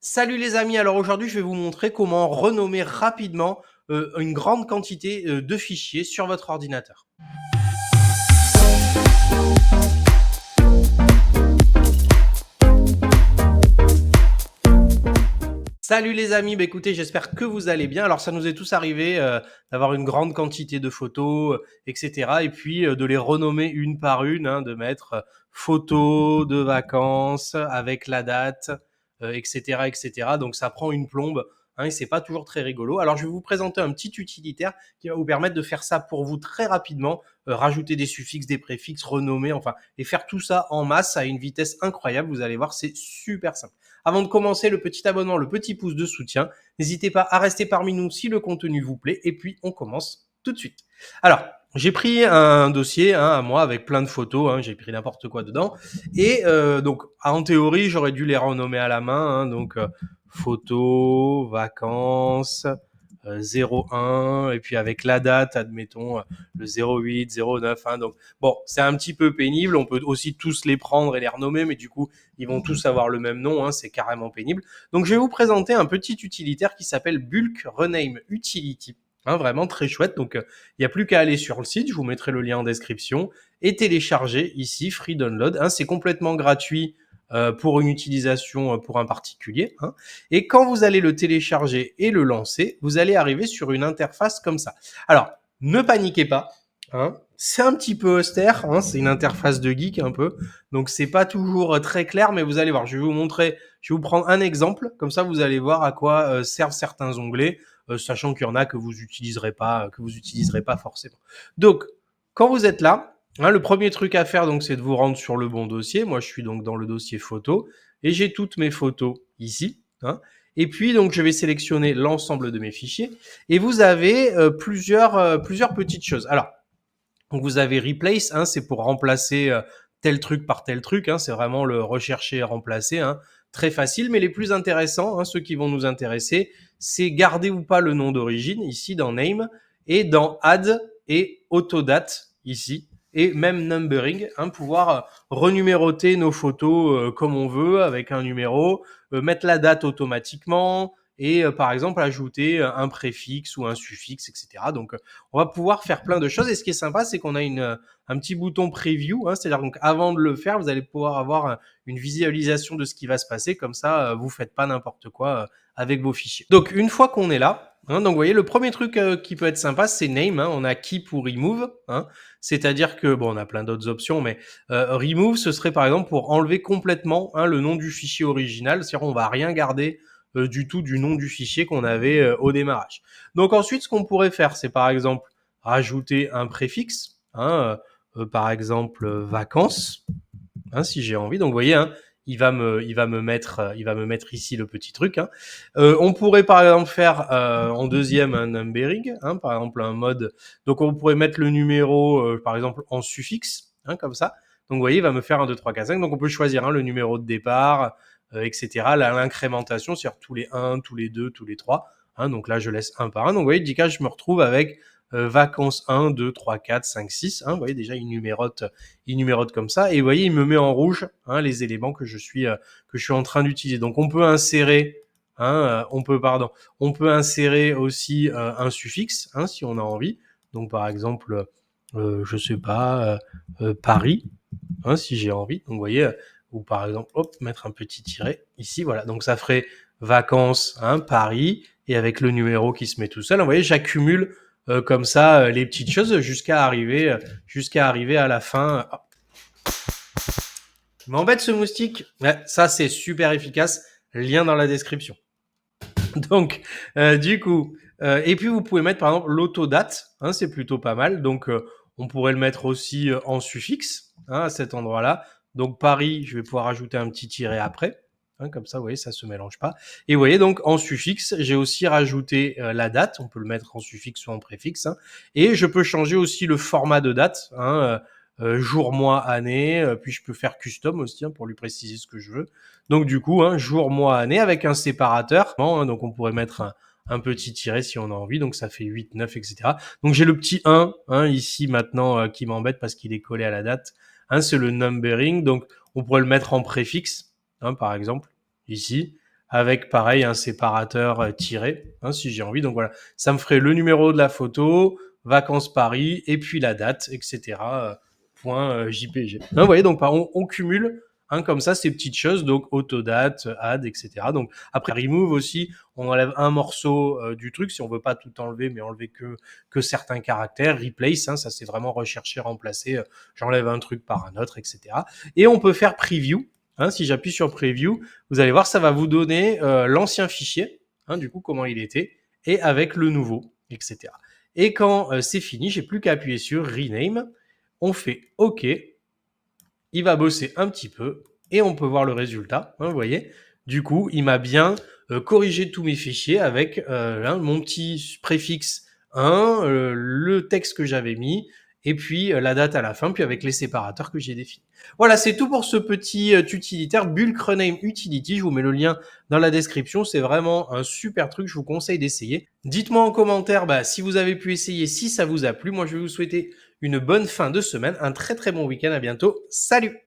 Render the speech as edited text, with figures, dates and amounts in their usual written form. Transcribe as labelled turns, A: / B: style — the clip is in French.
A: Salut les amis, alors aujourd'hui je vais vous montrer comment renommer rapidement une grande quantité de fichiers sur votre ordinateur. Salut les amis, écoutez, j'espère que vous allez bien. Alors ça nous est tous arrivé d'avoir une grande quantité de photos, etc. Et puis de les renommer une par une, hein, de mettre photos de vacances avec la date, etc., etc. Donc ça prend une plombe, hein, et c'est pas toujours très rigolo. Alors je vais vous présenter un petit utilitaire qui va vous permettre de faire ça pour vous très rapidement, rajouter des suffixes, des préfixes, renommer, enfin, et faire tout ça en masse à une vitesse incroyable. Vous allez voir, c'est super simple. Avant de commencer, le petit abonnement, le petit pouce de soutien. N'hésitez pas à rester parmi nous si le contenu vous plaît. Et puis, on commence tout de suite. Alors, j'ai pris un dossier à moi avec plein de photos. J'ai pris n'importe quoi dedans. Et donc, en théorie, j'aurais dû les renommer à la main. Donc, photos, vacances, 01, et puis avec la date, admettons, le 08, 09. Donc, bon, c'est un petit peu pénible. On peut aussi tous les prendre et les renommer, mais du coup, ils vont tous avoir le même nom. C'est carrément pénible. Donc, je vais vous présenter un petit utilitaire qui s'appelle Bulk Rename Utility. Vraiment très chouette. Donc, il n'y a plus qu'à aller sur le site. Je vous mettrai le lien en description et télécharger ici, free download. C'est complètement gratuit pour une utilisation pour un particulier. Et quand vous allez le télécharger et le lancer, vous allez arriver sur une interface comme ça. Alors, ne paniquez pas. C'est un petit peu austère, c'est une interface de geek un peu, donc c'est pas toujours très clair, mais vous allez voir, je vais vous montrer, je vais vous prendre un exemple, comme ça vous allez voir à quoi servent certains onglets, sachant qu'il y en a que vous utiliserez pas forcément. Donc, quand vous êtes là, le premier truc à faire, donc, c'est de vous rendre sur le bon dossier. Moi, je suis donc dans le dossier photos et j'ai toutes mes photos ici. Et puis, donc, je vais sélectionner l'ensemble de mes fichiers et vous avez plusieurs petites choses. Alors, donc vous avez replace, c'est pour remplacer tel truc par tel truc. C'est vraiment le rechercher et remplacer. Très facile, mais les plus intéressants, ceux qui vont nous intéresser, c'est garder ou pas le nom d'origine, ici dans Name, et dans Add et Autodate, ici, et même Numbering, pouvoir renuméroter nos photos comme on veut, avec un numéro, mettre la date automatiquement, et par exemple ajouter un préfixe ou un suffixe, etc. Donc on va pouvoir faire plein de choses. Et ce qui est sympa, c'est qu'on a un petit bouton preview, c'est-à-dire donc avant de le faire, vous allez pouvoir avoir une visualisation de ce qui va se passer. Comme ça, vous faites pas n'importe quoi avec vos fichiers. Donc une fois qu'on est là, donc vous voyez, le premier truc qui peut être sympa, c'est name. On a keep ou remove. C'est-à-dire que, bon, on a plein d'autres options, mais remove, ce serait par exemple pour enlever complètement le nom du fichier original. C'est-à-dire on va rien garder du tout du nom du fichier qu'on avait au démarrage. Donc ensuite, ce qu'on pourrait faire, c'est par exemple rajouter un préfixe, par exemple vacances, si j'ai envie. Donc vous voyez, il va me mettre ici le petit truc. On pourrait par exemple faire en deuxième un numbering, par exemple un mode. Donc on pourrait mettre le numéro, par exemple en suffixe, comme ça. Donc vous voyez, il va me faire 1, 2, 3, 4, 5. Donc on peut choisir le numéro de départ, etc. L'incrémentation, c'est-à-dire tous les 1, tous les 2, tous les 3. Donc là, je laisse un par un. Donc vous voyez, du cas, je me retrouve avec vacances 1, 2, 3, 4, 5, 6. Vous voyez, déjà, il numérote comme ça. Et vous voyez, il me met en rouge les éléments que je suis en train d'utiliser. Donc on peut insérer, on peut insérer aussi un suffixe, si on a envie. Donc par exemple, je sais pas, Paris, si j'ai envie. Donc vous voyez, ou par exemple, mettre un petit tiret ici, voilà. Donc ça ferait vacances, Paris, et avec le numéro qui se met tout seul. Vous voyez, j'accumule comme ça les petites choses jusqu'à arriver à la fin. Il m'embête ce moustique. Ouais, ça c'est super efficace. Lien dans la description. Donc du coup, et puis vous pouvez mettre par exemple l'autodate, c'est plutôt pas mal. Donc on pourrait le mettre aussi en suffixe à cet endroit-là. Donc Paris, je vais pouvoir ajouter un petit tiret après. Comme ça, vous voyez, ça se mélange pas. Et vous voyez, donc en suffixe, j'ai aussi rajouté la date. On peut le mettre en suffixe ou en préfixe. Et je peux changer aussi le format de date. Jour, mois, année. Puis je peux faire custom aussi pour lui préciser ce que je veux. Donc du coup, jour, mois, année avec un séparateur. Donc on pourrait mettre un petit tiret si on a envie. Donc ça fait 8, 9, etc. Donc j'ai le petit 1 ici maintenant qui m'embête parce qu'il est collé à la date. C'est le numbering. Donc on pourrait le mettre en préfixe, par exemple, ici. avec pareil un séparateur tiré, hein, si j'ai envie. Donc voilà, ça me ferait le numéro de la photo, vacances Paris, et puis la date, etc. Point JPG. Hein, vous voyez, donc on cumule comme ça ces petites choses, donc autodate, add, etc. Donc après remove aussi, on enlève un morceau du truc si on veut pas tout enlever, mais enlever que certains caractères. Replace, ça c'est vraiment rechercher, remplacer. J'enlève un truc par un autre, etc. Et on peut faire preview. Si j'appuie sur preview, vous allez voir, ça va vous donner l'ancien fichier, du coup comment il était, et avec le nouveau, etc. Et quand c'est fini, j'ai plus qu'à appuyer sur rename. On fait OK. Il va bosser un petit peu et on peut voir le résultat. Vous voyez, du coup, il m'a bien corrigé tous mes fichiers avec mon petit préfixe 1, le texte que j'avais mis, et puis la date à la fin, puis avec les séparateurs que j'ai définis. Voilà, c'est tout pour ce petit utilitaire Bulk Rename Utility. Je vous mets le lien dans la description. C'est vraiment un super truc. Je vous conseille d'essayer. Dites-moi en commentaire si vous avez pu essayer, si ça vous a plu. Moi, je vais vous souhaiter une bonne fin de semaine, un très très bon week-end. À bientôt. Salut!